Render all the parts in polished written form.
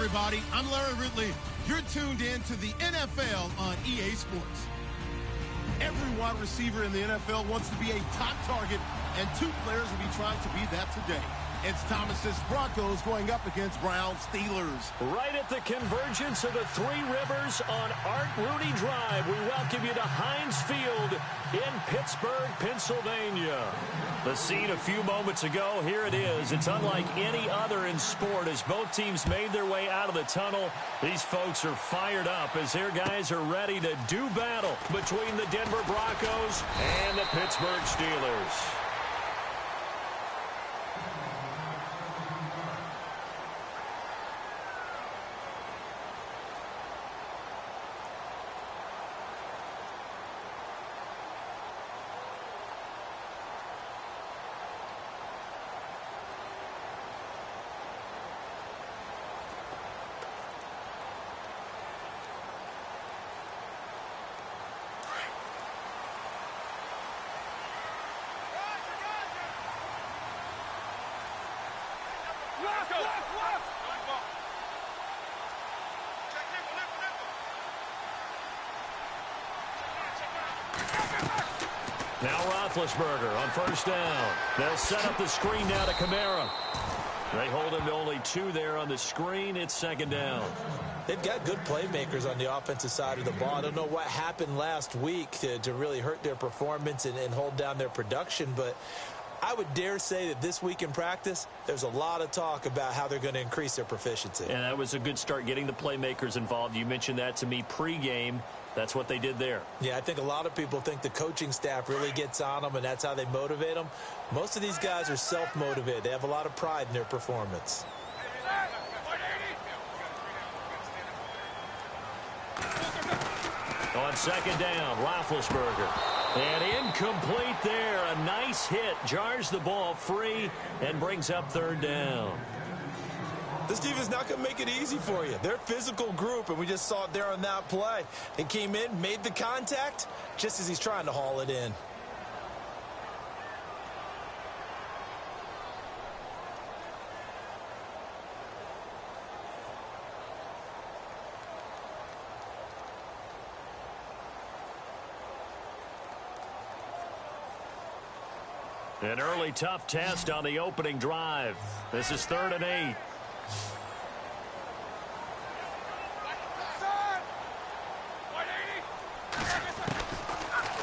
everybody. I'm Larry Ridley. You're tuned in to the NFL on EA Sports. Every wide receiver in the NFL wants to be a top target, and two players will be trying to be that today. It's Thomas's Broncos going up against Browns Steelers. Right at the convergence of the Three Rivers on Art Rooney Drive, we welcome you to Heinz Field in Pittsburgh, Pennsylvania. The scene a few moments ago, here it is. It's unlike any other in sport as both teams made their way out of the tunnel. These folks are fired up as their guys are ready to do battle between the Denver Broncos and the Pittsburgh Steelers. Now Roethlisberger on first down. They'll set up the screen now to Kamara. They hold him to only 2 there on the screen. It's second down. They've got good playmakers on the offensive side of the ball. I don't know what happened last week to really hurt their performance and hold down their production, but I would dare say that this week in practice, there's a lot of talk about how they're going to increase their proficiency. And that was a good start getting the playmakers involved. You mentioned that to me pregame. That's what they did there. Yeah, I think a lot of people think the coaching staff really gets on them, and that's how they motivate them. Most of these guys are self-motivated. They have a lot of pride in their performance. On second down, Roethlisberger. And incomplete there. A nice hit. Jars the ball free and brings up third down. This team is not going to make it easy for you. They're a physical group, and we just saw it there on that play. They came in, made the contact, just as he's trying to haul it in. An early tough test on the opening drive. This is 3rd and 8.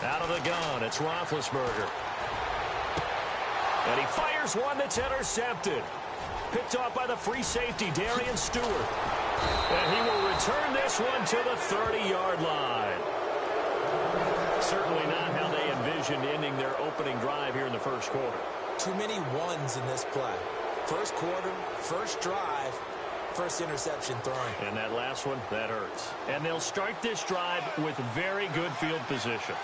Out of the gun, it's Roethlisberger. And he fires one that's intercepted. Picked off by the free safety, Darian Stewart. And he will return this one to the 30-yard line. Certainly not how they envisioned ending their opening drive here in the first quarter. Too many ones in this play. First quarter, first drive, first interception thrown. And that last one, that hurts. And they'll start this drive with very good field position.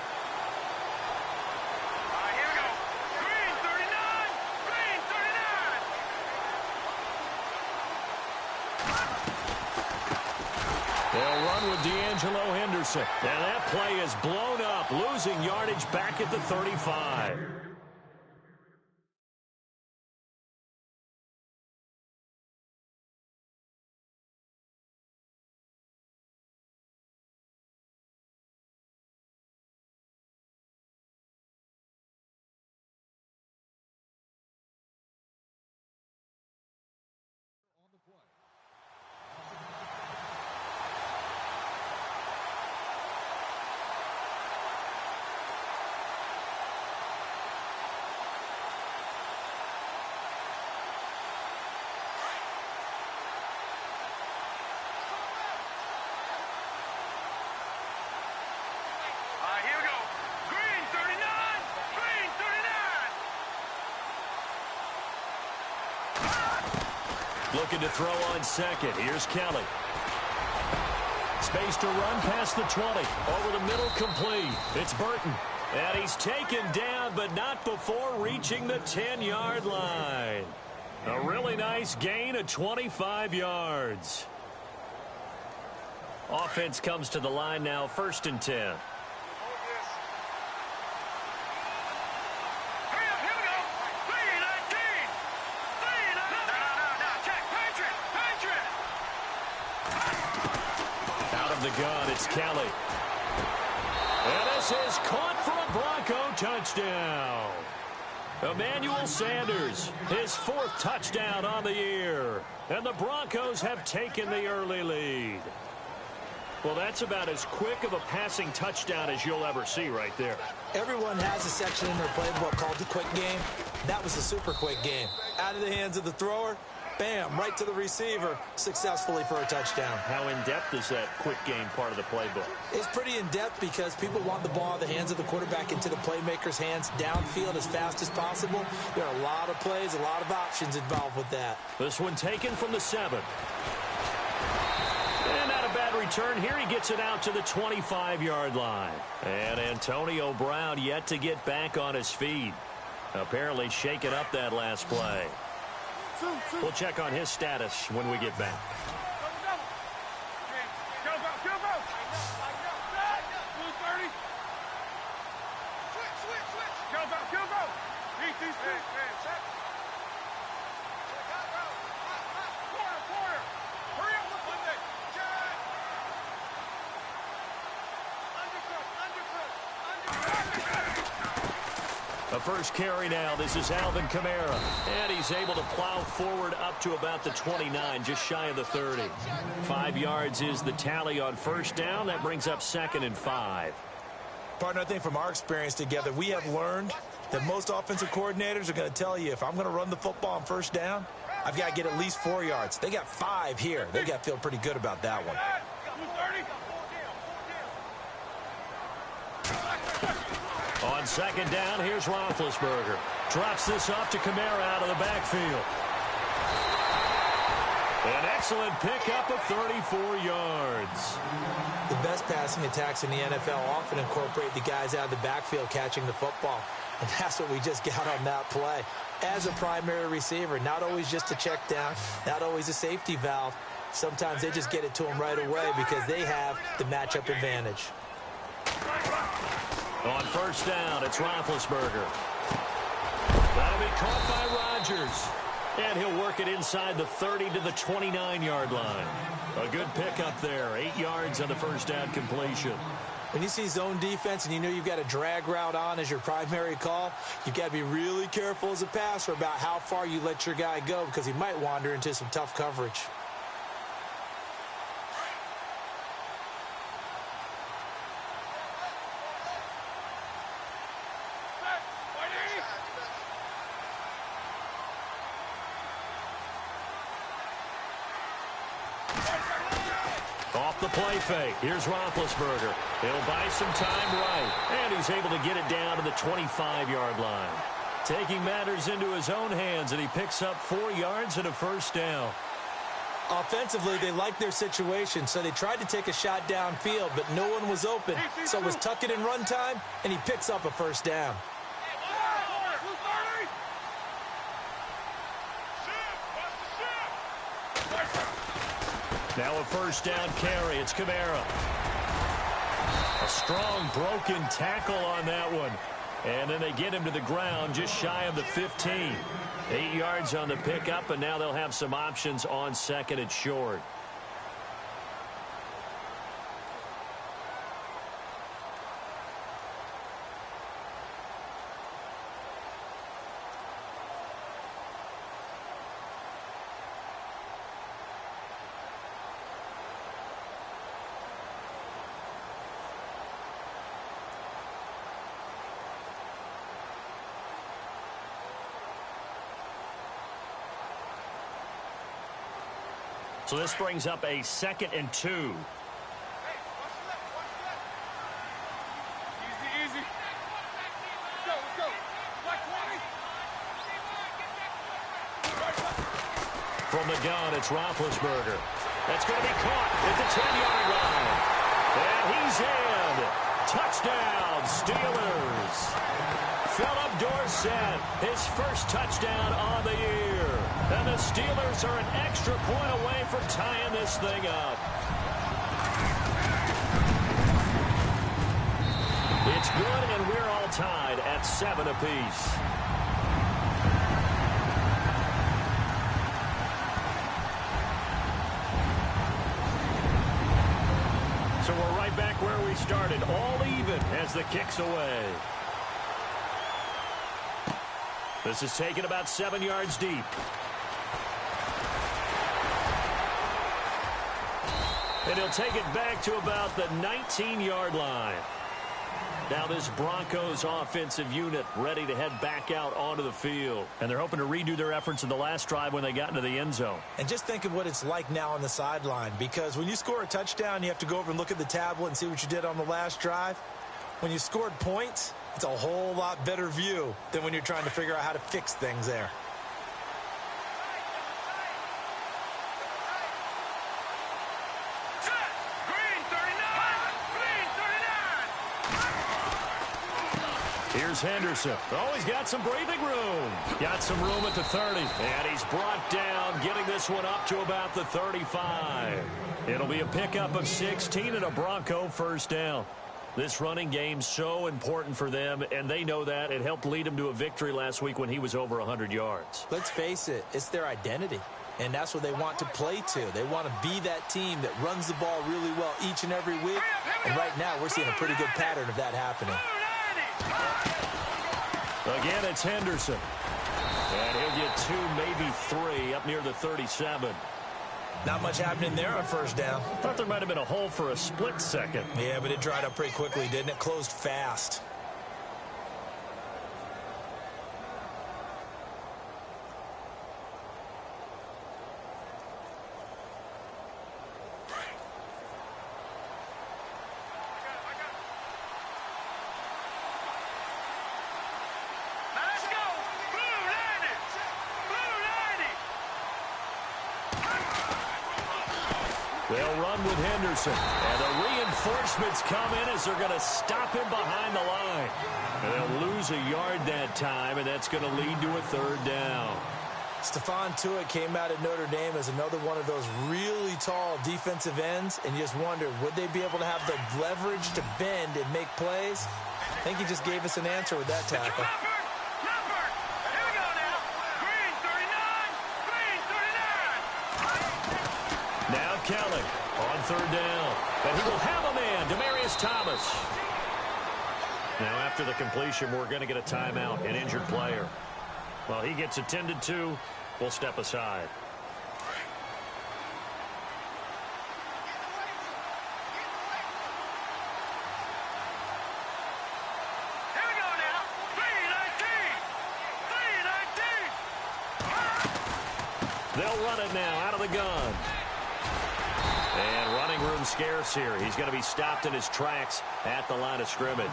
And that play is blown up, losing yardage back at the 35. Looking to throw on second. Here's Kelly. Space to run past the 20. Over the middle, complete. It's Burton. And he's taken down, but not before reaching the 10-yard line. A really nice gain of 25 yards. Offense comes to the line now, 1st and 10. gun, it's Kelly. And this is caught for a Bronco touchdown. Emmanuel Sanders, his 4th touchdown on the year. And the Broncos have taken the early lead. Well, that's about as quick of a passing touchdown as you'll ever see right there. Everyone has a section in their playbook called the quick game. That was a super quick game. Out of the hands of the thrower, bam, right to the receiver, successfully for a touchdown. How in-depth is that quick game part of the playbook? It's pretty in-depth because people want the ball in the hands of the quarterback into the playmaker's hands downfield as fast as possible. There are a lot of plays, a lot of options involved with that. This one taken from the 7. And not a bad return here. He gets it out to the 25-yard line. And Antonio Brown yet to get back on his feet. Apparently shaking up that last play. We'll check on his status when we get back. A first carry now. This is Alvin Kamara. And he's able to plow forward up to about the 29, just shy of the 30. 5 yards is the tally on first down. That brings up 2nd and 5. Partner, I think from our experience together, we have learned that most offensive coordinators are going to tell you, if I'm going to run the football on first down, I've got to get at least 4 yards. They got 5 here. They got to feel pretty good about that one. On 2nd down, here's Roethlisberger. Drops this off to Kamara out of the backfield. An excellent pickup of 34 yards. The best passing attacks in the NFL often incorporate the guys out of the backfield catching the football. And that's what we just got on that play. As a primary receiver, not always just a check down, not always a safety valve. Sometimes they just get it to them right away because they have the matchup advantage. On first down, it's Roethlisberger. That'll be caught by Rodgers. And he'll work it inside the 30 to the 29-yard line. A good pickup there. 8 yards on the first down completion. When you see zone defense and you know you've got a drag route on as your primary call, you've got to be really careful as a passer about how far you let your guy go because he might wander into some tough coverage. Off the play fake. Here's Roethlisberger. He'll buy some time right. And he's able to get it down to the 25-yard line. Taking matters into his own hands, and he picks up 4 yards and a first down. Offensively, they liked their situation, so they tried to take a shot downfield, but no one was open. So it was tuck it in run time, and he picks up a first down. Now a first down carry. It's Kamara. A strong broken tackle on that one. And then they get him to the ground just shy of the 15. 8 yards on the pickup, and now they'll have some options on 2nd and short. So this brings up a 2nd and 2. Easy. Let's go. Like 20. From the gun, it's Roethlisberger. That's going to be caught at the 10-yard line. And he's in. Touchdown, Steelers. Philip Dorsett, his first touchdown on the year. And the Steelers are an extra point away from tying this thing up. It's good, and we're all tied at 7 apiece. So restarted, all even as the kick's away. This is taken about 7 yards deep. And he'll take it back to about the 19-yard line. Now this Broncos offensive unit ready to head back out onto the field. And they're hoping to redo their efforts in the last drive when they got into the end zone. And just think of what it's like now on the sideline, because when you score a touchdown, you have to go over and look at the tablet and see what you did on the last drive. When you scored points, it's a whole lot better view than when you're trying to figure out how to fix things there. Here's Henderson. Oh, he's got some breathing room. Got some room at the 30. And he's brought down, getting this one up to about the 35. It'll be a pickup of 16 and a Bronco first down. This running game's so important for them, and they know that. It helped lead them to a victory last week when he was over 100 yards. Let's face it, it's their identity, and that's what they want to play to. They want to be that team that runs the ball really well each and every week, and right now we're seeing a pretty good pattern of that happening. Again, it's Henderson. And he'll get 2, maybe 3 up near the 37. Not much happening there on first down. Thought there might have been a hole for a split second. Yeah, but it dried up pretty quickly, didn't it? Closed fast. They'll run with Henderson. And the reinforcements come in as they're going to stop him behind the line. And they'll lose a yard that time, and that's going to lead to a third down. Stephon Tuitt came out of Notre Dame as another one of those really tall defensive ends, and you just wonder, would they be able to have the leverage to bend and make plays? I think he just gave us an answer with that tackle. Kelly on third down. But he will have a man, Demaryius Thomas. Now after the completion, we're going to get a timeout, an injured player. Well, he gets attended to. We'll step aside. Here we go now. 3-19. They'll run it now out of the gun. And running room scarce here. He's going to be stopped in his tracks at the line of scrimmage.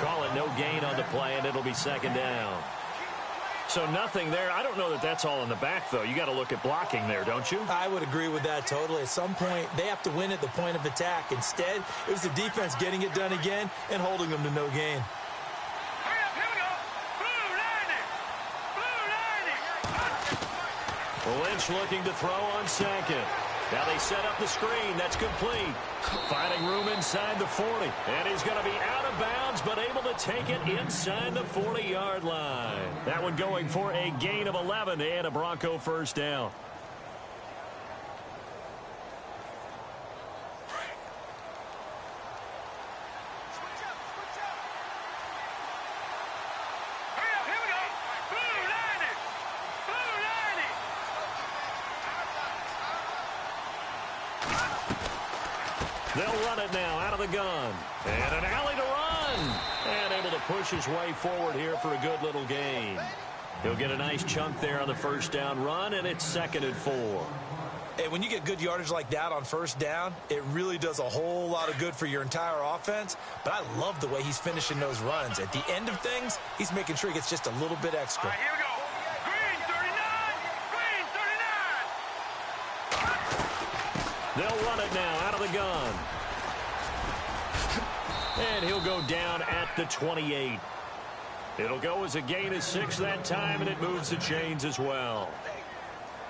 Call it no gain on the play, and it'll be second down. So nothing there. I don't know that that's all in the back, though. You got to look at blocking there, don't you? I would agree with that totally. At some point, they have to win at the point of attack. Instead, it was the defense getting it done again and holding them to no gain. Hurry up, here we go. Blue 90. Blue 90. Lynch looking to throw on second. Now they set up the screen. That's complete. Finding room inside the 40. And he's going to be out of bounds, but able to take it inside the 40-yard line. That one going for a gain of 11 and a Bronco first down. They'll run it now out of the gun. And an alley to run. And able to push his way forward here for a good little gain. He'll get a nice chunk there on the first down run, and it's 2nd and 4. Hey, when you get good yardage like that on first down, it really does a whole lot of good for your entire offense. But I love the way he's finishing those runs. At the end of things, he's making sure he gets just a little bit extra. All right, here we go. They'll run it now out of the gun. And he'll go down at the 28. It'll go as a gain of 6 that time, and it moves the chains as well.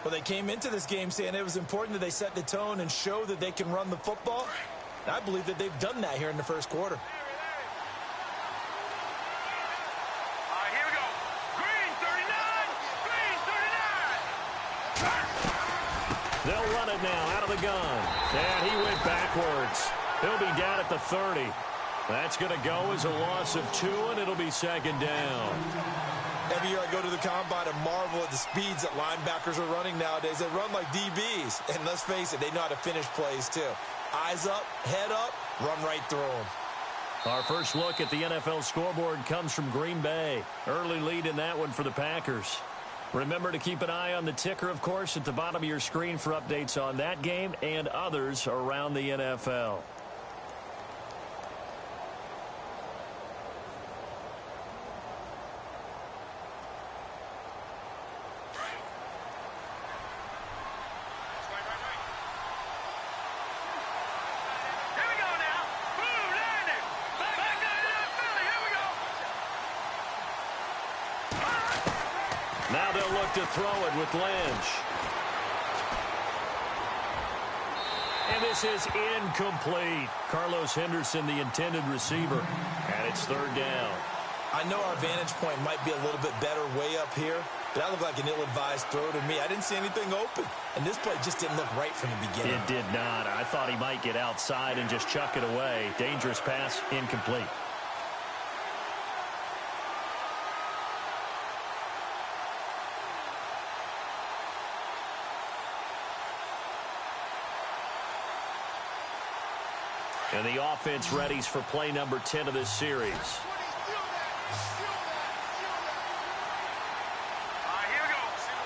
Well, they came into this game saying it was important that they set the tone and show that they can run the football. And I believe that they've done that here in the first quarter. All right, here we go. Green 39. Green 39. They'll run it now out of the gun. And he went backwards. He'll be down at the 30. That's going to go as a loss of 2, and it'll be second down. Every year I go to the combine and marvel at the speeds that linebackers are running nowadays. They run like DBs. And let's face it, they know how to finish plays too. Eyes up, head up, run right through them. Our first look at the NFL scoreboard comes from Green Bay. Early lead in that one for the Packers. Remember to keep an eye on the ticker, of course, at the bottom of your screen for updates on that game and others around the NFL. Now they'll look to throw it with Lynch. And this is incomplete. Carlos Henderson, the intended receiver. And it's third down. I know our vantage point might be a little bit better way up here, but that looked like an ill-advised throw to me. I didn't see anything open. And this play just didn't look right from the beginning. It did not. I thought he might get outside and just chuck it away. Dangerous pass, incomplete. And the offense readies for play number 10 of this series. Here we go.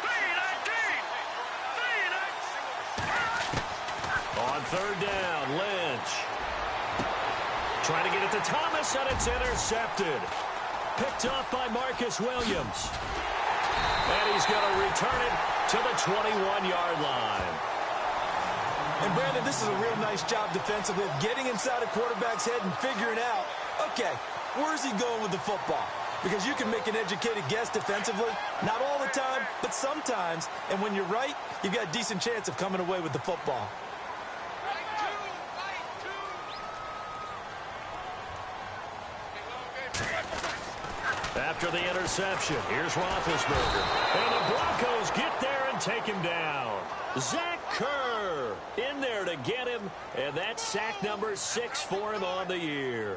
3-19. On third down, Lynch. Trying to get it to Thomas, and it's intercepted. Picked off by Marcus Williams. And he's going to return it to the 21-yard line. And, Brandon, this is a real nice job defensively of getting inside a quarterback's head and figuring out, okay, where's he going with the football? Because you can make an educated guess defensively, not all the time, but sometimes. And when you're right, you've got a decent chance of coming away with the football. After the interception, here's Roethlisberger. And the Broncos get there and take him down. Zach Kerr in there to get him, and that's sack number 6 for him on the year.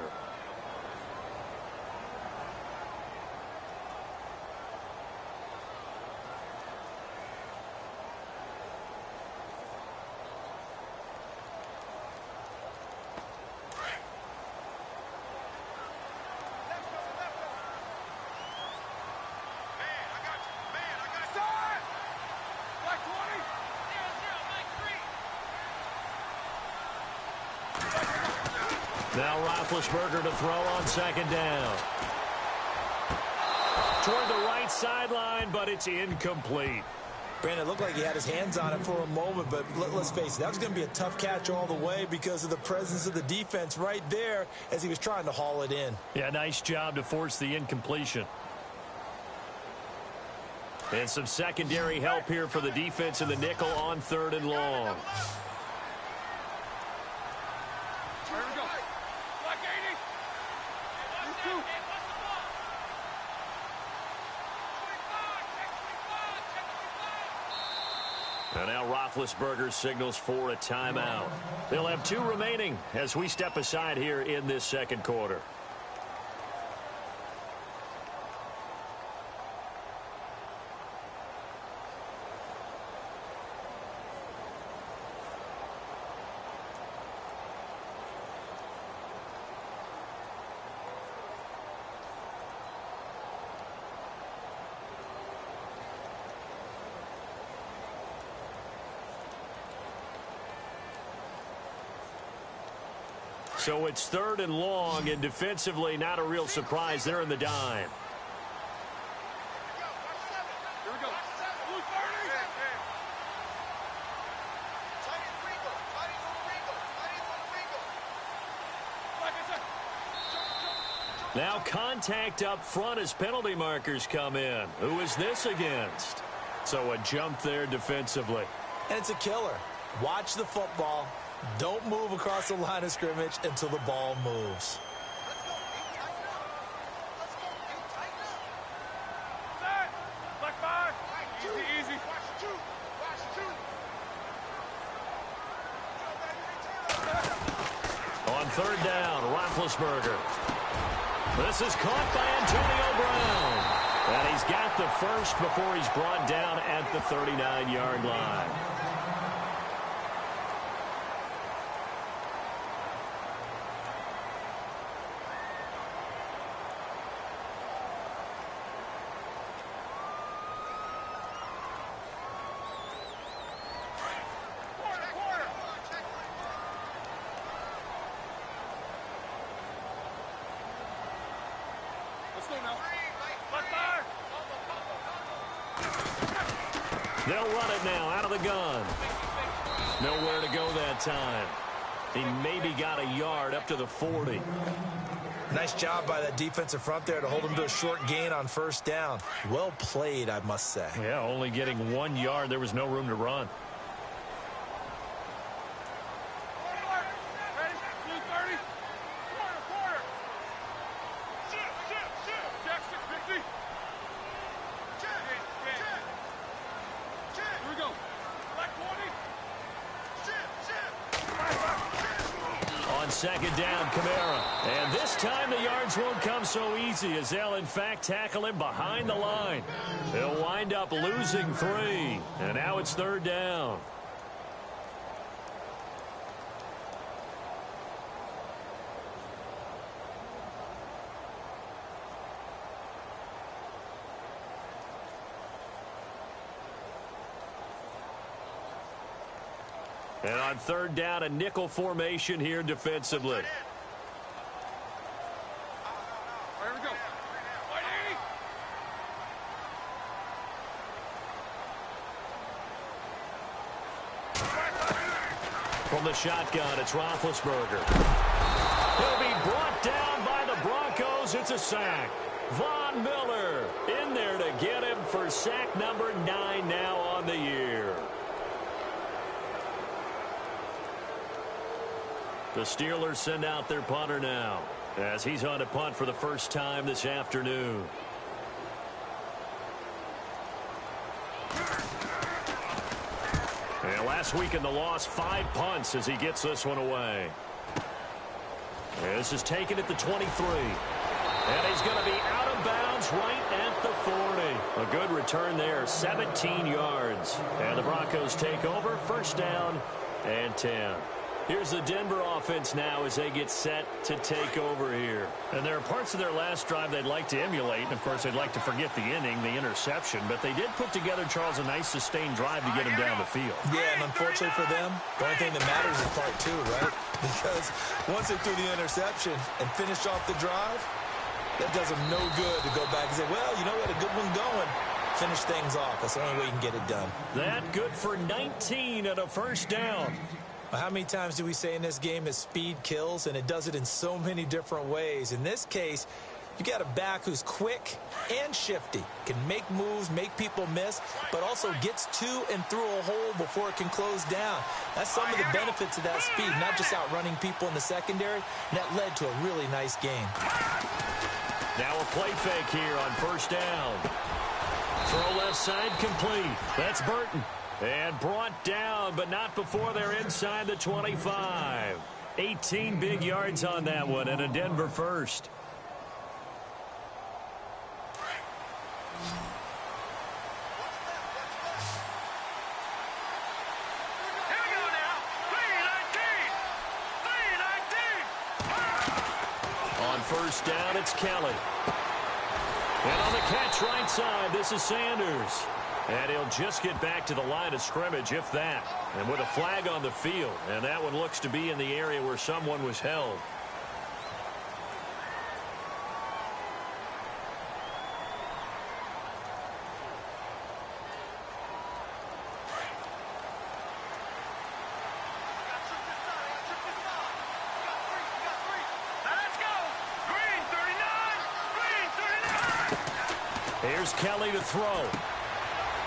Now Roethlisberger to throw on second down. Toward the right sideline, but it's incomplete. Brandon, it looked like he had his hands on it for a moment, but let's face it, that was going to be a tough catch all the way because of the presence of the defense right there as he was trying to haul it in. Yeah, nice job to force the incompletion. And some secondary help here for the defense in the nickel on third and long. And now Roethlisberger signals for a timeout. They'll have 2 remaining as we step aside here in this second quarter. So it's third and long, and defensively not a real surprise. They're in the dime. Here we go. Now contact up front as penalty markers come in. Who is this against? So a jump there defensively. And it's a killer. Watch the football. Don't move across the line of scrimmage until the ball moves. third down, Roethlisberger. This is caught by Antonio Brown. And he's got the first before he's brought down at the 39-yard line. They'll run it now out of the gun. Nowhere to go that time. He maybe got a yard up to the 40. Nice job by that defensive front there to hold him to a short gain on first down. Well played, I must say. Yeah, only getting 1 yard. There was no room to run. Second down, Kamara. And this time the yards won't come so easy as they'll, in fact, tackle him behind the line. They'll wind up losing 3. And now it's third down. And on third down, a nickel formation here defensively. Here we go. From the shotgun, it's Roethlisberger. He'll be brought down by the Broncos. It's a sack. Von Miller in there to get him for sack number 9 now on the year. The Steelers send out their punter now as he's on a punt for the first time this afternoon. And last week in the loss, 5 punts as he gets this one away. This is taken at the 23. And he's going to be out of bounds right at the 40. A good return there, 17 yards. And the Broncos take over, first down and 10. Here's the Denver offense now as they get set to take over here. And there are parts of their last drive they'd like to emulate. And, of course, they'd like to forget the inning, the interception. But they did put together, Charles, a nice sustained drive to get him down the field. Yeah, and unfortunately for them, the only thing that matters is part 2, right? Because once they threw the interception and finished off the drive, that does them no good to go back and say, well, you know what, a good one going. Finish things off. That's the only way you can get it done. That good for 19 and a first down. How many times do we say in this game that speed kills, and it does it in so many different ways? In this case, you got a back who's quick and shifty, can make moves, make people miss, but also gets to and through a hole before it can close down. That's some of the benefits of that speed, not just outrunning people in the secondary, and that led to a really nice game. Now a play fake here on first down. Throw left side complete. That's Burton. And brought down, but not before they're inside the 25. 18 big yards on that one, and a Denver first. Here we go now. 3-19. On first down, it's Kelly. And on the catch right side, this is Sanders. And he'll just get back to the line of scrimmage, if that. And with a flag on the field. And that one looks to be in the area where someone was held. Now let's go. Green 39. Green 39. Here's Kelly to throw.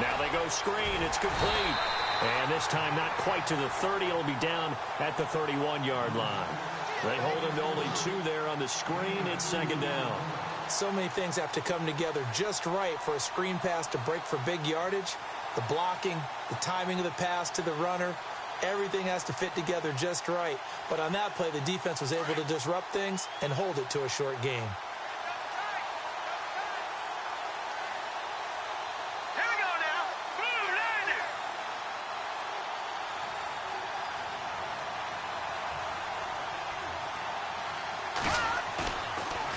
Now they go screen. It's complete. And this time not quite to the 30. It'll be down at the 31-yard line. They hold him to only 2 there on the screen. It's second down. So many things have to come together just right for a screen pass to break for big yardage. The blocking, the timing of the pass to the runner, Everything has to fit together just right. But on that play, the defense was able to disrupt things and hold it to a short game. Here we go now. Blue Lightning.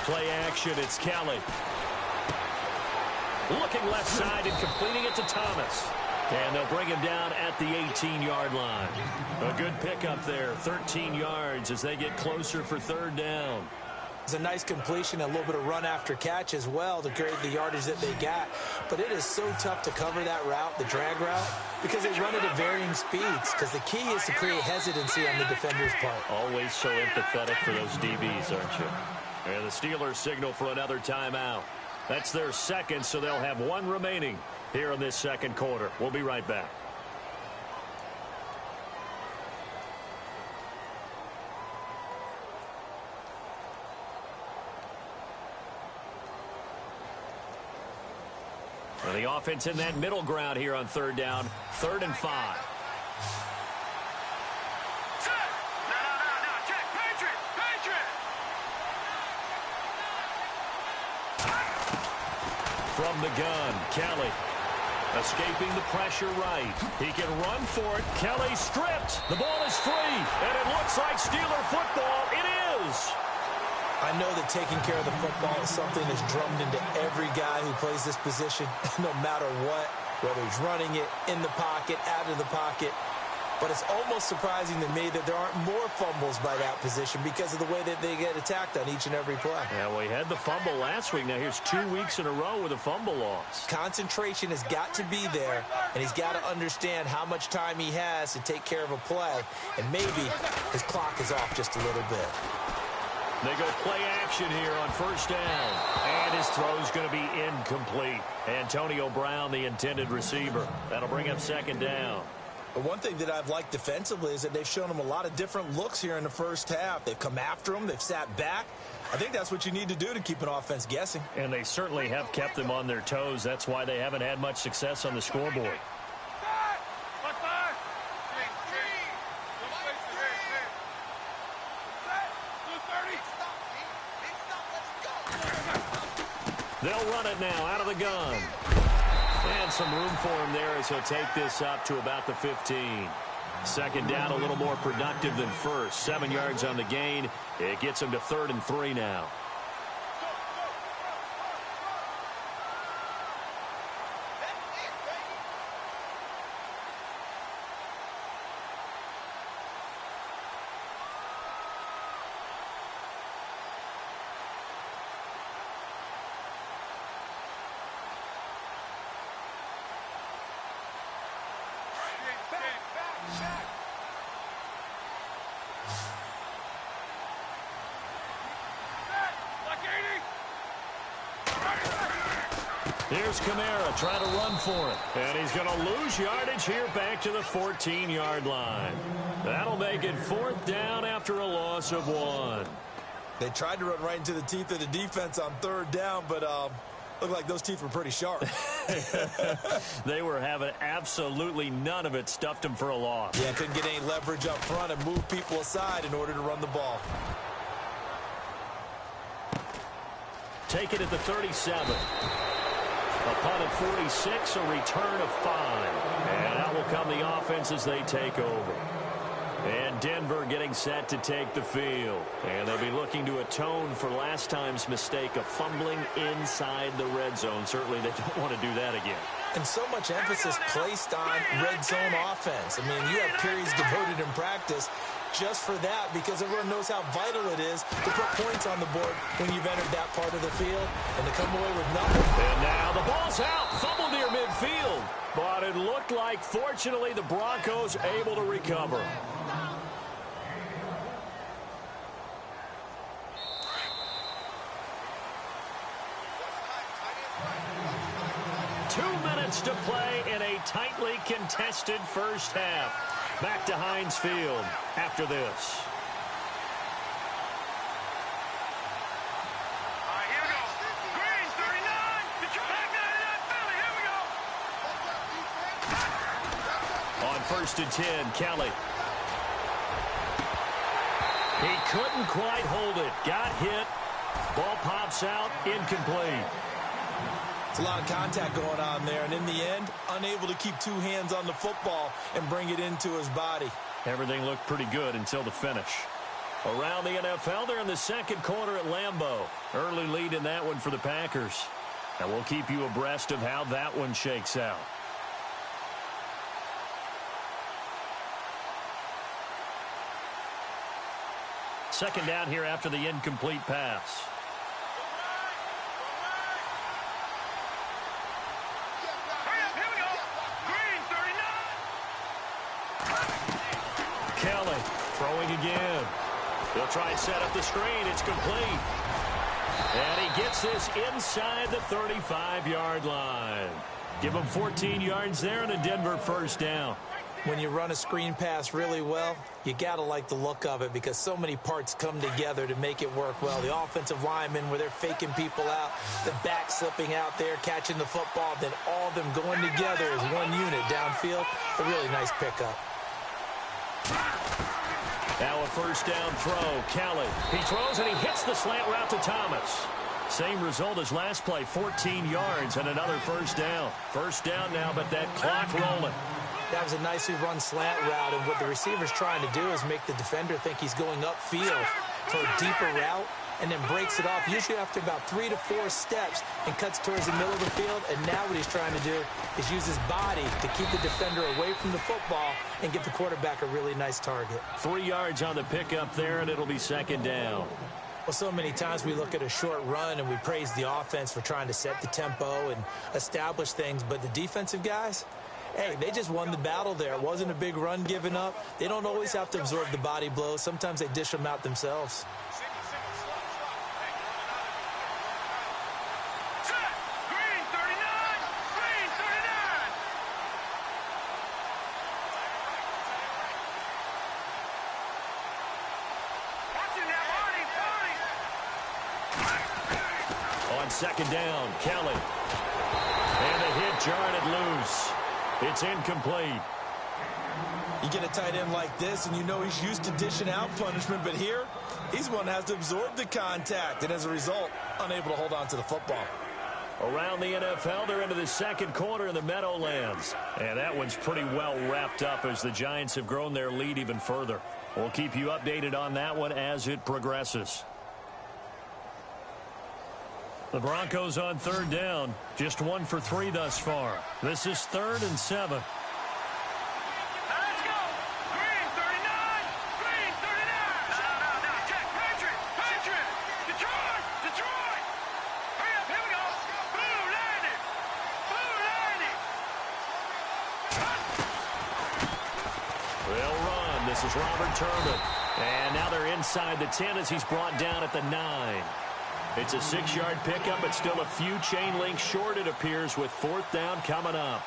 Play action, it's Kelly. Looking left side and completing it to Thomas. And they'll bring him down at the 18-yard line. A good pickup there, 13 yards as they get closer for third down. It's a nice completion, a little bit of run after catch as well to create the yardage that they got. But it is so tough to cover that route, the drag route, because they run it at varying speeds. Because the key is to create hesitancy on the defender's part. Always so empathetic for those DBs, aren't you? And the Steelers signal for another timeout. That's their second, so they'll have one remaining here in this second quarter. We'll be right back. And the offense in that middle ground here on third down, 3rd and 5. From the gun, Kelly escaping the pressure right. He can run for it. Kelly stripped. The ball is free, and it looks like Steeler football. It is. I know that taking care of the football is something that's drummed into every guy who plays this position, no matter what, whether he's running it, in the pocket, out of the pocket. But it's almost surprising to me that there aren't more fumbles by that position because of the way that they get attacked on each and every play. Yeah, well, he had the fumble last week. Now here's 2 weeks in a row with a fumble loss. Concentration has got to be there, and he's got to understand how much time he has to take care of a play. And maybe his clock is off just a little bit. They go play action here on first down. And his throw's going to be incomplete. Antonio Brown, the intended receiver. That'll bring up second down. But one thing that I've liked defensively is that they've shown him a lot of different looks here in the first half. They've come after him. They've sat back. I think that's what you need to do to keep an offense guessing. And they certainly have kept them on their toes. That's why they haven't had much success on the scoreboard. They'll run it now out of the gun. And some room for him there as he'll take this up to about the 15. Second down, a little more productive than first. 7 yards on the gain. It gets him to 3rd and 3 now. Here's Kamara trying to run for it. And he's going to lose yardage here back to the 14-yard line. That'll make it 4th down after a loss of 1. They tried to run right into the teeth of the defense on 3rd down, but looked like those teeth were pretty sharp. They were having absolutely none of it. Stuffed them for a loss. Yeah, couldn't get any leverage up front and move people aside in order to run the ball. Take it at the 37. A punt of 46, a return of 5. And out will come the offense as they take over. And Denver getting set to take the field. And they'll be looking to atone for last time's mistake of fumbling inside the red zone. Certainly they don't want to do that again. And so much emphasis placed on red zone offense. I mean, you have periods devoted in practice just for that because everyone knows how vital it is to put points on the board when you've entered that part of the field and to come away with nothing. And now the ball's out. Fumble near midfield. But it looked like, fortunately, the Broncos able to recover. To play in a tightly contested first half. Back to Heinz Field after this. All right, here we go. Green, 39. Detroit, back 99, Philly. Here we go. On 1st and 10, Kelly. He couldn't quite hold it. Got hit. Ball pops out. Incomplete. It's a lot of contact going on there, and in the end, unable to keep two hands on the football and bring it into his body. Everything looked pretty good until the finish. Around the NFL, they're in the second quarter at Lambeau. Early lead in that one for the Packers. And we'll keep you abreast of how that one shakes out. Second down here after the incomplete pass. Kelly throwing again. They'll try and set up the screen. It's complete. And he gets this inside the 35-yard line. Give him 14 yards there and a Denver first down. When you run a screen pass really well, you got to like the look of it because so many parts come together to make it work well. The offensive linemen where they're faking people out, the back slipping out there, catching the football, then all of them going together as one unit downfield. A really nice pickup. Now a first down throw. Kelly. He throws and he hits the slant route to Thomas. Same result as last play, 14 yards and another first down. First down now, but that clock rolling. That was a nicely run slant route, and what the receiver's trying to do is make the defender think he's going upfield for a deeper route, and then breaks it off, usually after about 3 to 4 steps, and cuts towards the middle of the field. And now what he's trying to do is use his body to keep the defender away from the football and get the quarterback a really nice target. 3 yards on the pickup there, and it'll be second down. Well, so many times we look at a short run and we praise the offense for trying to set the tempo and establish things, but the defensive guys, hey, they just won the battle there. It wasn't a big run given up. They don't always have to absorb the body blows. Sometimes they dish them out themselves. Second down, Kelly. And the hit jarred it loose. It's incomplete. You get a tight end like this, and you know he's used to dishing out punishment, but here, he's one that has to absorb the contact, and as a result, unable to hold on to the football. Around the NFL, they're into the second quarter in the Meadowlands. And that one's pretty well wrapped up as the Giants have grown their lead even further. We'll keep you updated on that one as it progresses. The Broncos on third down, just 1 for 3 thus far. This is 3rd and 7. Let's go! Green 39! Green 39! No, check! Patriot! Detroit! Hurry up, here we go! Blue landing! They'll run. This is Robert Turbin. And now they're inside the 10 as he's brought down at the 9. It's a 6-yard pickup, but still a few chain links short, it appears, with 4th down coming up.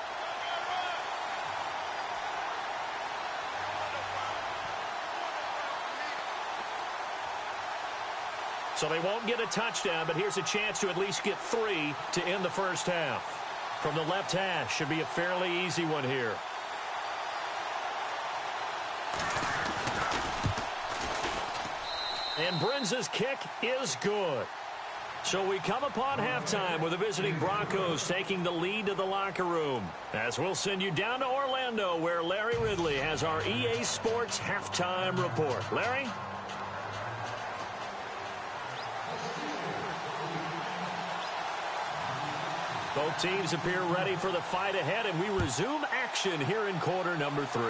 So they won't get a touchdown, but here's a chance to at least get 3 to end the first half. From the left hash, should be a fairly easy one here. And Brinza's kick is good. So we come upon halftime with the visiting Broncos taking the lead to the locker room. As we'll send you down to Orlando where Larry Ridley has our EA Sports halftime report. Larry? Both teams appear ready for the fight ahead, and we resume action here in quarter number 3.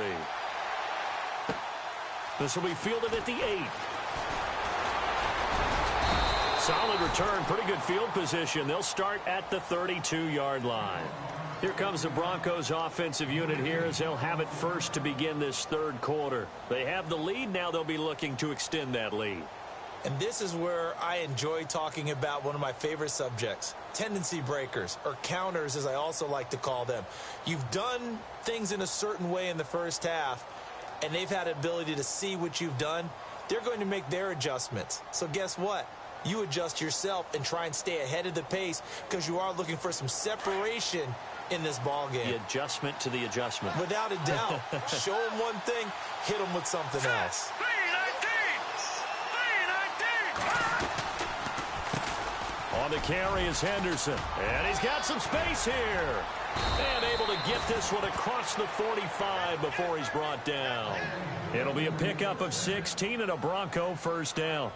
This will be fielded at the 8. Solid return, pretty good field position. They'll start at the 32-yard line. Here comes the Broncos offensive unit here as they'll have it first to begin this third quarter. They have the lead. Now they'll be looking to extend that lead. And this is where I enjoy talking about one of my favorite subjects, tendency breakers, or counters as I also like to call them. You've done things in a certain way in the first half, and they've had the ability to see what you've done. They're going to make their adjustments. So guess what? You adjust yourself and try and stay ahead of the pace because you are looking for some separation in this ball game. The adjustment to the adjustment. Without a doubt. Show them one thing, hit them with something else. 3-19. On the carry is Henderson. And he's got some space here. And able to get this one across the 45 before he's brought down. It'll be a pickup of 16 and a Bronco first down.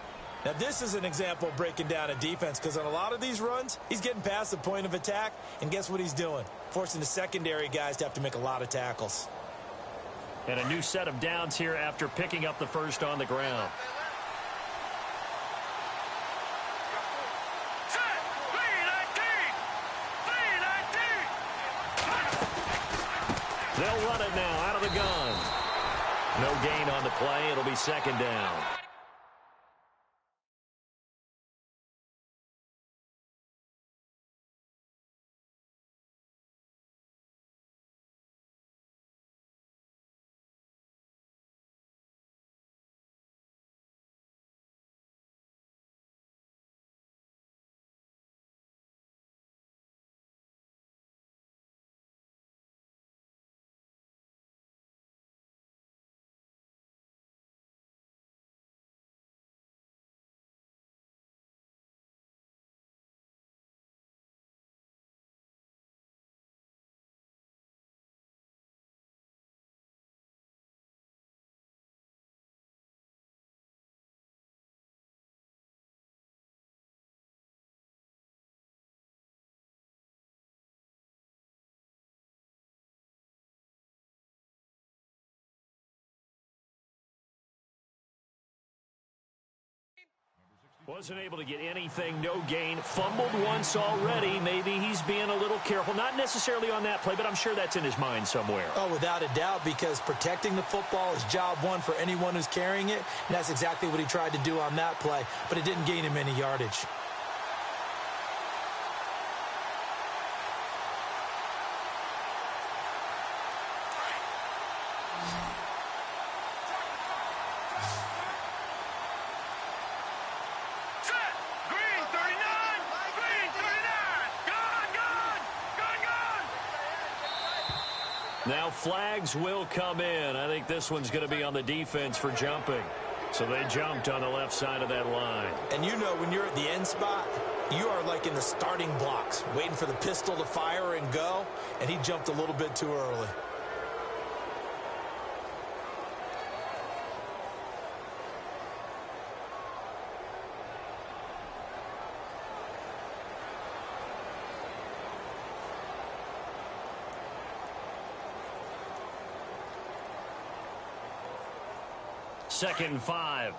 Now, this is an example of breaking down a defense, because on a lot of these runs, he's getting past the point of attack, and guess what he's doing? Forcing the secondary guys to have to make a lot of tackles. And a new set of downs here after picking up the first on the ground. They'll run it now out of the gun. No gain on the play. It'll be second down. Wasn't able to get anything, no gain. Fumbled once already. Maybe he's being a little careful. Not necessarily on that play, but I'm sure that's in his mind somewhere. Oh, without a doubt, because protecting the football is job one for anyone who's carrying it, and that's exactly what he tried to do on that play, but it didn't gain him any yardage. Now flags will come in. I think this one's going to be on the defense for jumping. So they jumped on the left side of that line. And you know, when you're at the end spot, you are like in the starting blocks, waiting for the pistol to fire and go, and he jumped a little bit too early. Second and 5.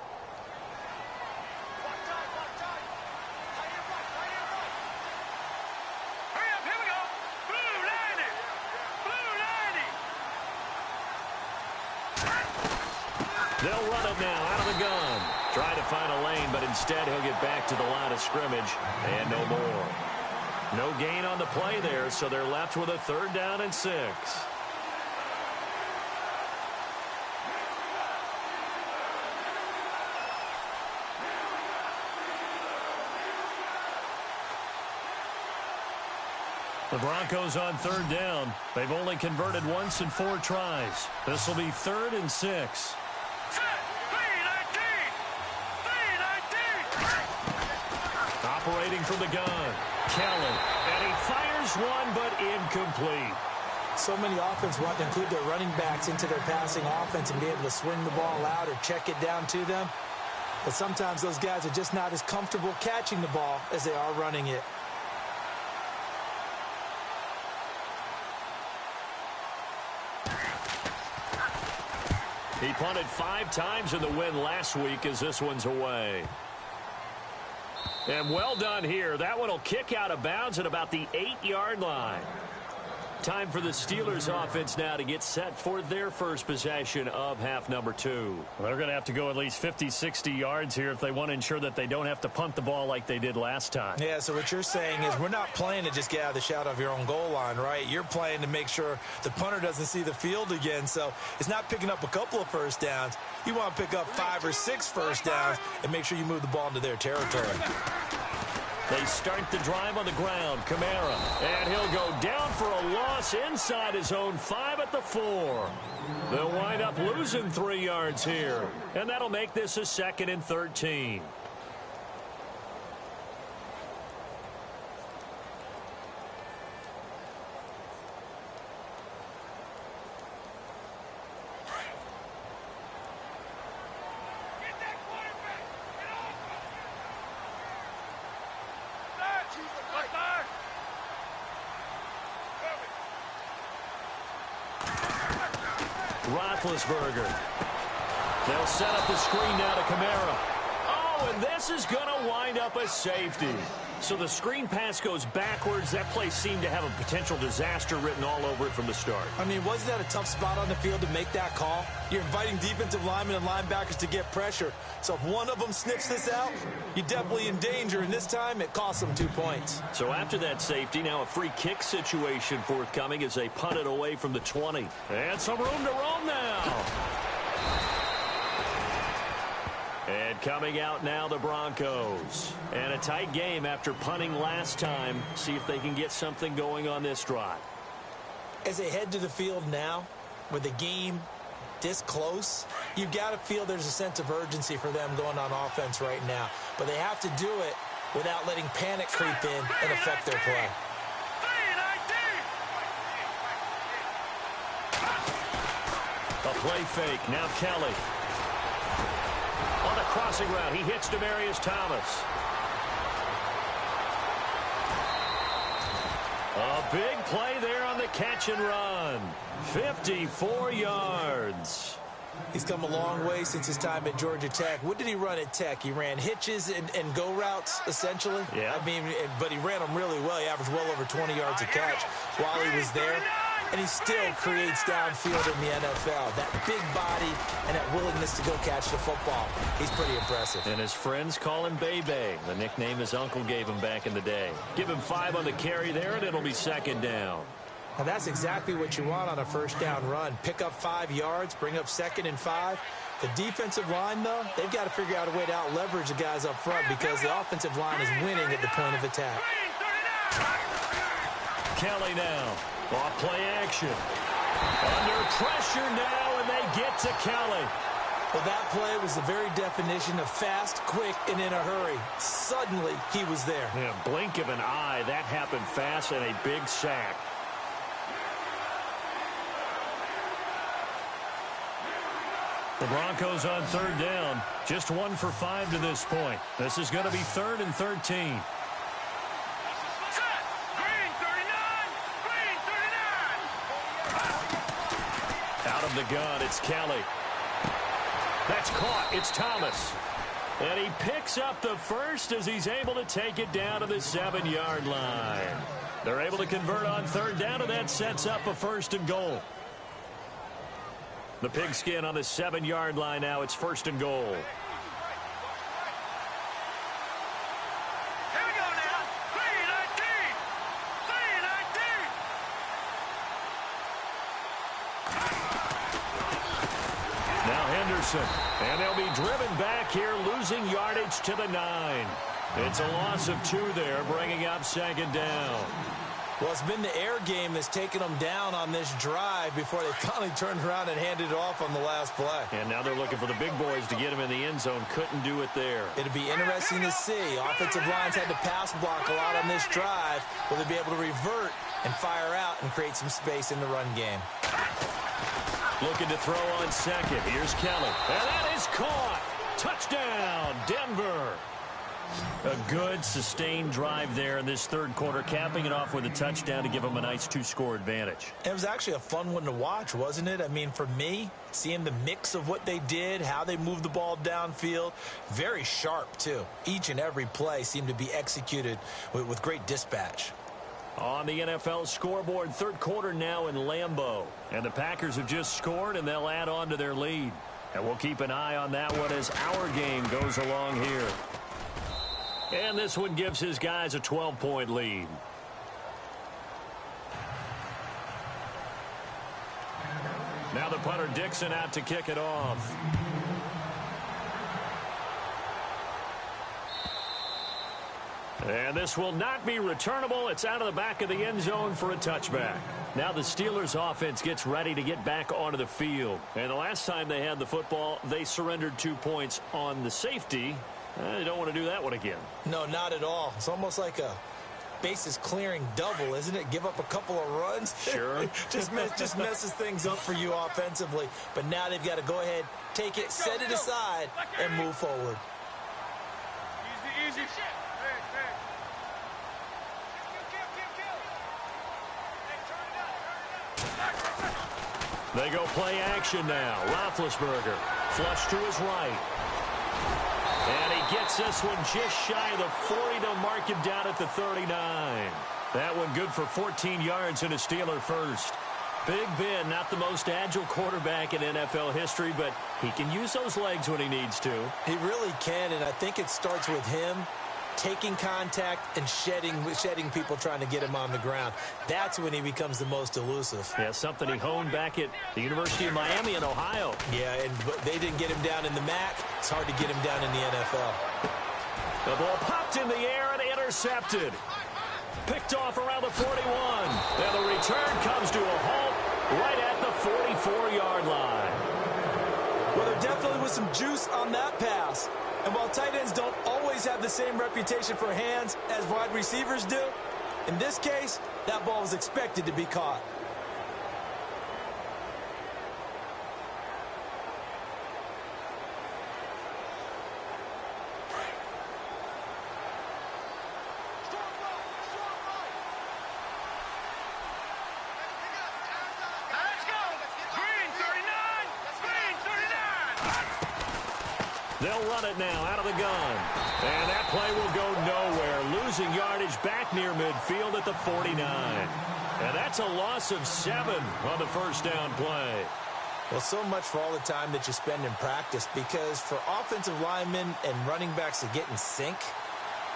They'll run it now out of the gun. Try to find a lane, but instead he'll get back to the line of scrimmage. And no more. No gain on the play there, so they're left with a third down and 6. The Broncos on third down. They've only converted once in 4 tries. This will be 3rd and 6. Operating from the gun, Kelly. And he fires one, but incomplete. So many offenses want to include their running backs into their passing offense and be able to swing the ball out or check it down to them. But sometimes those guys are just not as comfortable catching the ball as they are running it. He punted 5 times in the win last week as this one's away. And well done here. That one will kick out of bounds at about the 8-yard line. Time for the Steelers offense now to get set for their first possession of half number 2. Well, they're going to have to go at least 50, 60 yards here if they want to ensure that they don't have to punt the ball like they did last time. Yeah, so what you're saying is we're not playing to just get out of the shadow of your own goal line, right? You're playing to make sure the punter doesn't see the field again. So it's not picking up a couple of first downs. You want to pick up 5 or 6 first downs and make sure you move the ball into their territory. They start the drive on the ground. Kamara. And he'll go down for a loss inside his own 5 at the 4. They'll wind up losing 3 yards here. And that'll make this a 2nd and 13. Roethlisberger. They'll set up the screen now to Kamara. Oh, and this is going to wind up a safety. So the screen pass goes backwards. That play seemed to have a potential disaster written all over it from the start. I mean, wasn't that a tough spot on the field to make that call? You're inviting defensive linemen and linebackers to get pressure. So if one of them sniffs this out, you're definitely in danger. And this time, it costs them 2 points. So after that safety, now a free kick situation forthcoming as they punt it away from the 20. And some room to roam now. And coming out now, the Broncos. And a tight game after punting last time. See if they can get something going on this drive. As they head to the field now, with the game this close, you've got to feel there's a sense of urgency for them going on offense right now. But they have to do it without letting panic creep in and affect their play. A play fake. Now Kelly. On a crossing route, he hits Demaryius Thomas. A big play there on the catch and run. 54 yards. He's come a long way since his time at Georgia Tech. What did he run at Tech? He ran hitches and go routes, essentially. Yeah. I mean, but he ran them really well. He averaged well over 20 yards a catch while he was there. And he still creates downfield in the NFL. That big body and that willingness to go catch the football. He's pretty impressive. And his friends call him Bebe, the nickname his uncle gave him back in the day. Give him 5 on the carry there, and it'll be 2nd down. Now that's exactly what you want on a 1st down run. Pick up 5 yards, bring up 2nd and 5. The defensive line, though, they've got to figure out a way to out-leverage the guys up front because the offensive line is winning at the point of attack. Kelly now. Off play action. Under pressure now, and they get to Kelly. Well, that play was the very definition of fast, quick, and in a hurry. Suddenly, he was there. Yeah, blink of an eye. That happened fast and a big sack. The Broncos on 3rd down. Just 1 for 5 to this point. This is going to be 3rd and 13. Out of the gun, it's Kelly. That's caught. It's Thomas. And he picks up the first as he's able to take it down to the 7-yard line. They're able to convert on 3rd down, and that sets up a 1st and goal. The pigskin on the 7-yard line now. It's 1st and goal. And they'll be driven back here, losing yardage to the 9. It's a loss of 2 there, bringing up 2nd down. Well, it's been the air game that's taken them down on this drive before they finally turned around and handed it off on the last play. And now they're looking for the big boys to get him in the end zone. Couldn't do it there. It'll be interesting to see. Offensive lines had to pass block a lot on this drive. Will they be able to revert and fire out and create some space in the run game? Looking to throw on 2nd. Here's Kelly. And that is caught. Touchdown, Denver. A good, sustained drive there in this 3rd quarter, capping it off with a touchdown to give them a nice 2-score advantage. It was actually a fun one to watch, wasn't it? I mean, for me, seeing the mix of what they did, how they moved the ball downfield, very sharp, too. Each and every play seemed to be executed with great dispatch. On the NFL scoreboard, 3rd quarter now in Lambeau. And the Packers have just scored, and they'll add on to their lead. And we'll keep an eye on that one as our game goes along here. And this one gives his guys a 12-point lead. Now the punter Dixon out to kick it off. And this will not be returnable. It's out of the back of the end zone for a touchback. Now the Steelers offense gets ready to get back onto the field. And the last time they had the football, they surrendered 2 points on the safety. They don't want to do that one again. No, not at all. It's almost like a bases clearing double, isn't it? Give up a couple of runs. Sure. just messes things up for you offensively. But now they've got to go ahead, take it, set it aside, and move forward. Easy. They go play action now. Roethlisberger flush to his right. And he gets this one just shy of the 40 to mark him down at the 39. That one good for 14 yards and a Steeler first. Big Ben, not the most agile quarterback in NFL history, but he can use those legs when he needs to. He really can, and I think it starts with him taking contact and shedding people trying to get him on the ground. That's when he becomes the most elusive. Yeah, something he honed back at the University of Miami in Ohio. Yeah, but they didn't get him down in the MAC. It's hard to get him down in the NFL. The ball popped in the air and intercepted. Picked off around the 41. And the return comes to a halt right at the 44-yard line. Well, there definitely was some juice on that pass. And while tight ends don't always have the same reputation for hands as wide receivers do, in this case, that ball was expected to be caught. They'll run it now out of the gun. And that play will go nowhere. Losing yardage back near midfield at the 49. And that's a loss of 7 on the first down play. Well, so much for all the time that you spend in practice, because for offensive linemen and running backs to get in sync,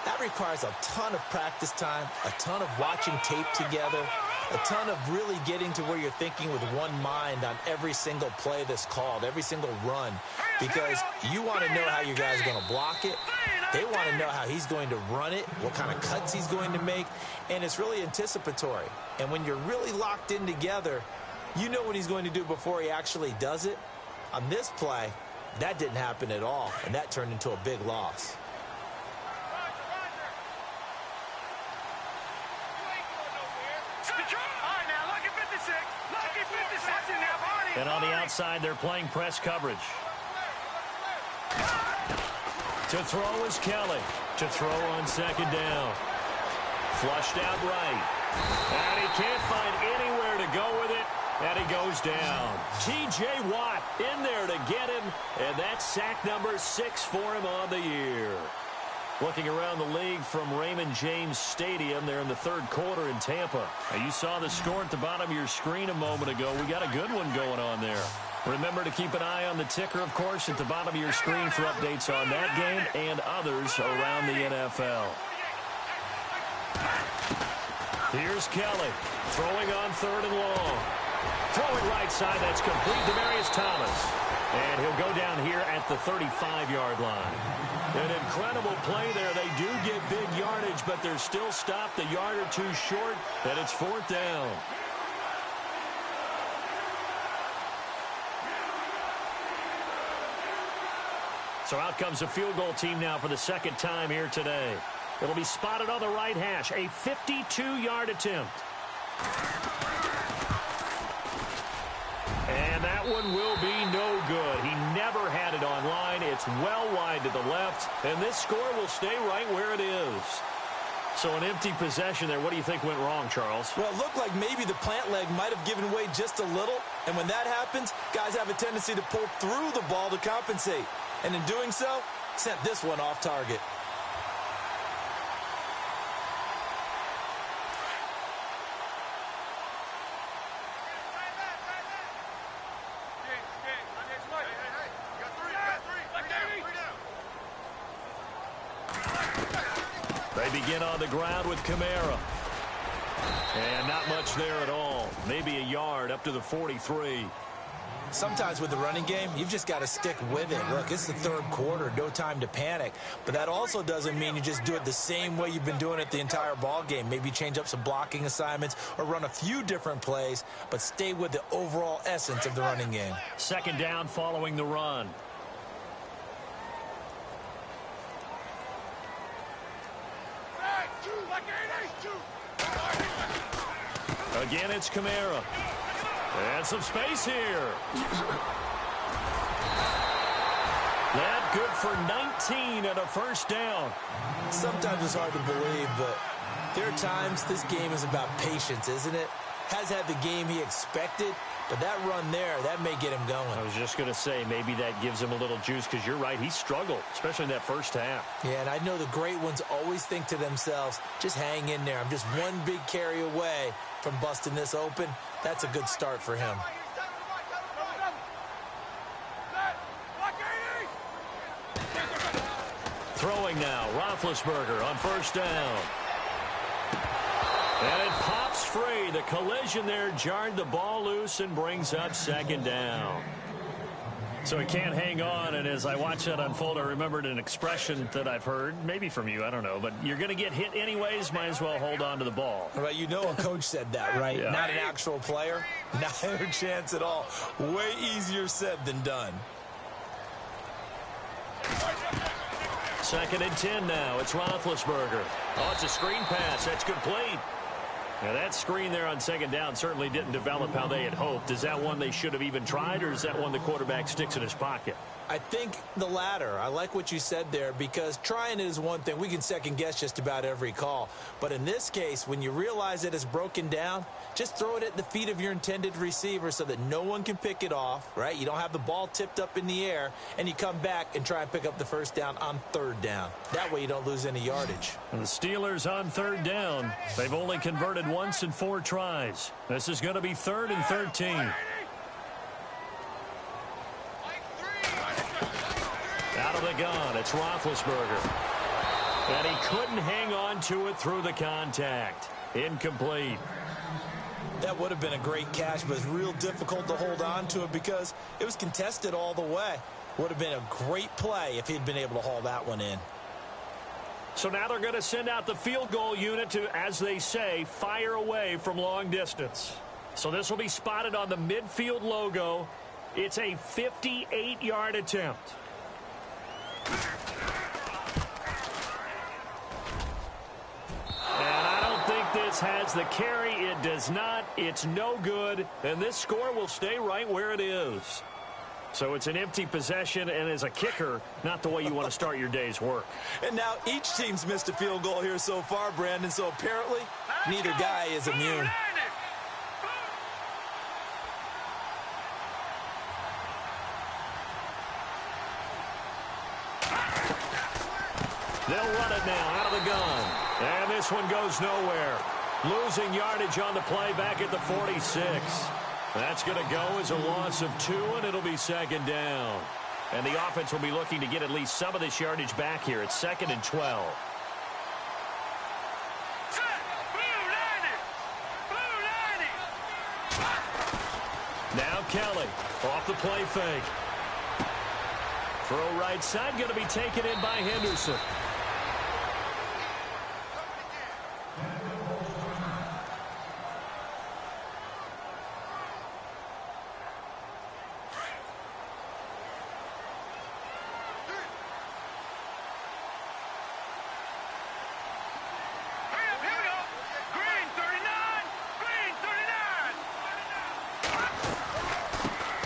that requires a ton of practice time, a ton of watching tape together, a ton of really getting to where you're thinking with one mind on every single play that's called, every single run, because you want to know how your guys are going to block it. They want to know how he's going to run it, what kind of cuts he's going to make, and it's really anticipatory. And when you're really locked in together, you know what he's going to do before he actually does it. On this play, that didn't happen at all, and that turned into a big loss. And on the outside, they're playing press coverage. To throw is Kelly. To throw on second down. Flushed out right. And he can't find anywhere to go with it. And he goes down. T.J. Watt in there to get him. And that's sack number 6 for him on the year. Looking around the league from Raymond James Stadium there in the third quarter in Tampa. Now, you saw the score at the bottom of your screen a moment ago. We got a good one going on there. Remember to keep an eye on the ticker, of course, at the bottom of your screen for updates on that game and others around the NFL. Here's Kelly throwing on third and long. Throwing right side, that's complete to Demarius Thomas. And he'll go down here at the 35-yard line. An incredible play there. They do get big yardage, but they're still stopped a yard or two short, and it's 4th down. So out comes the field goal team now for the second time here today. It'll be spotted on the right hash. A 52-yard attempt. And that one will be no good. He never had it on line. It's well wide to the left. And this score will stay right where it is. So an empty possession there. What do you think went wrong, Charles? Well, it looked like maybe the plant leg might have given way just a little. And when that happens, guys have a tendency to pull through the ball to compensate. And in doing so, sent this one off target. They begin on the ground with Kamara. And not much there at all. Maybe a yard up to the 43. Sometimes with the running game, you've just got to stick with it. Look, it's the third quarter, no time to panic. But that also doesn't mean you just do it the same way you've been doing it the entire ball game. Maybe change up some blocking assignments or run a few different plays, but stay with the overall essence of the running game. Second down following the run. Again, it's Kamara. And some space here. That good for 19 and a first down. Sometimes it's hard to believe, but there are times this game is about patience, isn't it? Has had the game he expected, but that run there, that may get him going. I was just going to say, maybe that gives him a little juice, because you're right, he struggled, especially in that first half. Yeah, and I know the great ones always think to themselves, just hang in there. I'm just one big carry away from busting this open. That's a good start for him. Throwing now, Roethlisberger on first down. And it pops free. The collision there jarred the ball loose and brings up second down. So he can't hang on, and as I watch that unfold, I remembered an expression that I've heard, maybe from you, I don't know, but you're going to get hit anyways, might as well hold on to the ball. Right, you know a coach said that, right? Yeah. Not an actual player. Not a chance at all. Way easier said than done. Second and 10 now. It's Roethlisberger. Oh, it's a screen pass. That's complete. Now, that screen there on second down certainly didn't develop how they had hoped. Is that one they should have even tried, or is that one the quarterback sticks in his pocket? I think the latter. I like what you said there, because trying it is one thing. We can second guess just about every call. But in this case, when you realize it is broken down, just throw it at the feet of your intended receiver so that no one can pick it off, right? You don't have the ball tipped up in the air, and you come back and try and pick up the first down on third down. That way you don't lose any yardage. And the Steelers on third down. They've only converted once in 4 tries. This is going to be 3rd and 13. Out of the gun, it's Roethlisberger. And he couldn't hang on to it through the contact. Incomplete. That would have been a great catch, but it's real difficult to hold on to it because it was contested all the way. Would have been a great play if he'd been able to haul that one in. So now they're going to send out the field goal unit to, as they say, fire away from long distance. So this will be spotted on the midfield logo. It's a 58-yard attempt. And I don't think this has the carry. It does not. It's no good. And this score will stay right where it is. So it's an empty possession, and as a kicker, not the way you want to start your day's work. And now each team's missed a field goal here so far, Brandon, so apparently neither guy is immune. They'll run it now out of the gun. And this one goes nowhere. Losing yardage on the play back at the 46. That's going to go as a loss of 2, and it'll be second down. And the offense will be looking to get at least some of this yardage back here. It's 2nd and 12. Now Kelly off the play fake. Throw right side, going to be taken in by Henderson.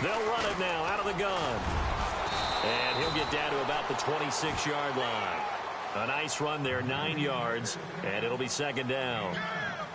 They'll run it now out of the gun. And he'll get down to about the 26-yard line. A nice run there, 9 yards, and it'll be second down.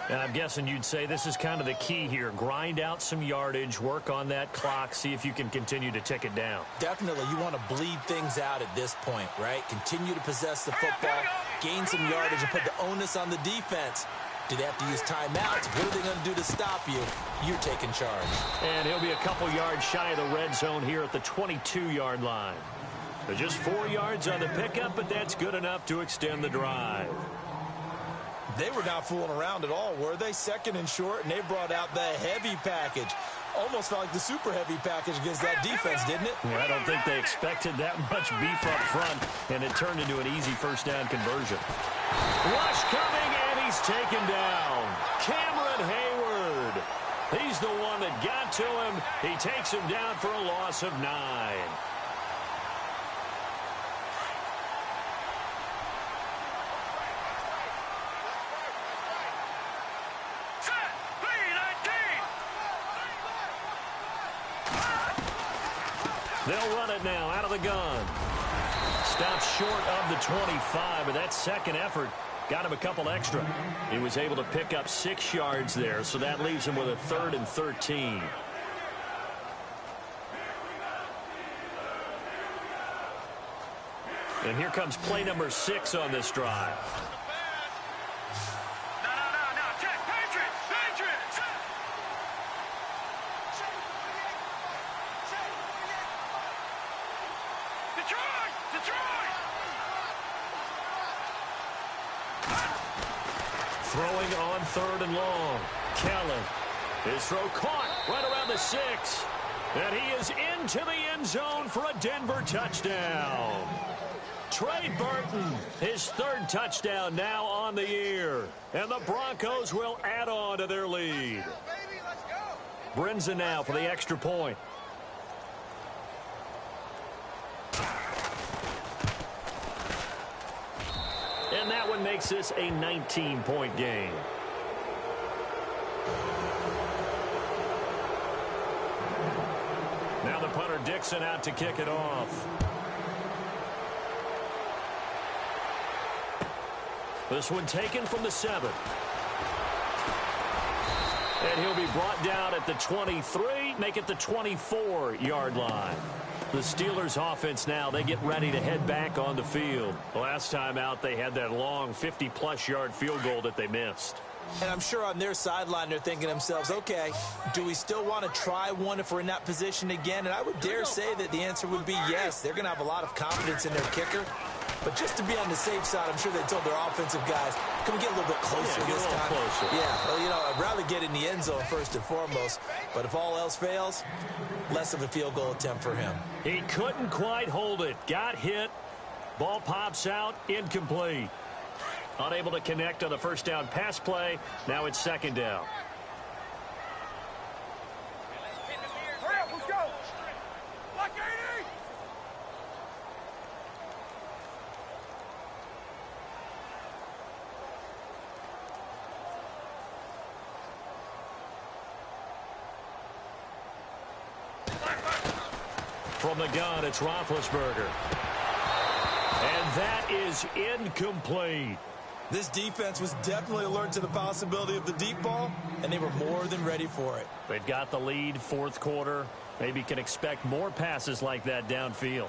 And I'm guessing you'd say this is kind of the key here. Grind out some yardage, work on that clock, see if you can continue to tick it down. Definitely, you want to bleed things out at this point, right? Continue to possess the football, gain some yardage, and put the onus on the defense. Do they have to use timeouts? What are they going to do to stop you? You're taking charge. And he'll be a couple yards shy of the red zone here at the 22-yard line. So just 4 yards on the pickup, but that's good enough to extend the drive. They were not fooling around at all, were they? 2nd and short, and they brought out the heavy package. Almost felt like the super heavy package against that defense, didn't it? Yeah, I don't think they expected that much beef up front, and it turned into an easy first down conversion. Rush coming, and he's taken down. Cameron Hayward. He's the one that got to him. He takes him down for a loss of 9. They'll run it now out of the gun. Stops short of the 25, but that second effort got him a couple extra. He was able to pick up 6 yards there, so that leaves him with a 3rd and 13. And here comes play number 6 on this drive. Throwing on 3rd and long. Kellen. His throw caught right around the 6. And he is into the end zone for a Denver touchdown. Trey Burton, his 3rd touchdown now on the year. And the Broncos will add on to their lead. Brinza now for the extra point. And that one makes this a 19-point game. Now the punter Dixon out to kick it off. This one taken from the 7. And he'll be brought down at the 23, make it the 24-yard line. The Steelers offense now, they get ready to head back on the field. The last time out, they had that long 50-plus yard field goal that they missed. And I'm sure on their sideline, they're thinking to themselves, okay, do we still want to try one if we're in that position again? And I would dare say that the answer would be yes. They're going to have a lot of confidence in their kicker. But just to be on the safe side, I'm sure they told their offensive guys, can we get a little bit closer this time? Closer. Yeah, well, you know, I'd rather get in the end zone first and foremost. But if all else fails, less of a field goal attempt for him. He couldn't quite hold it. Got hit. Ball pops out. Incomplete. Unable to connect on the first down pass play. Now it's 2nd down. Hurry up, let's go. Lock 80. From the gun, it's Roethlisberger. And that is incomplete. This defense was definitely alert to the possibility of the deep ball, and they were more than ready for it. They've got the lead, 4th quarter. Maybe can expect more passes like that downfield.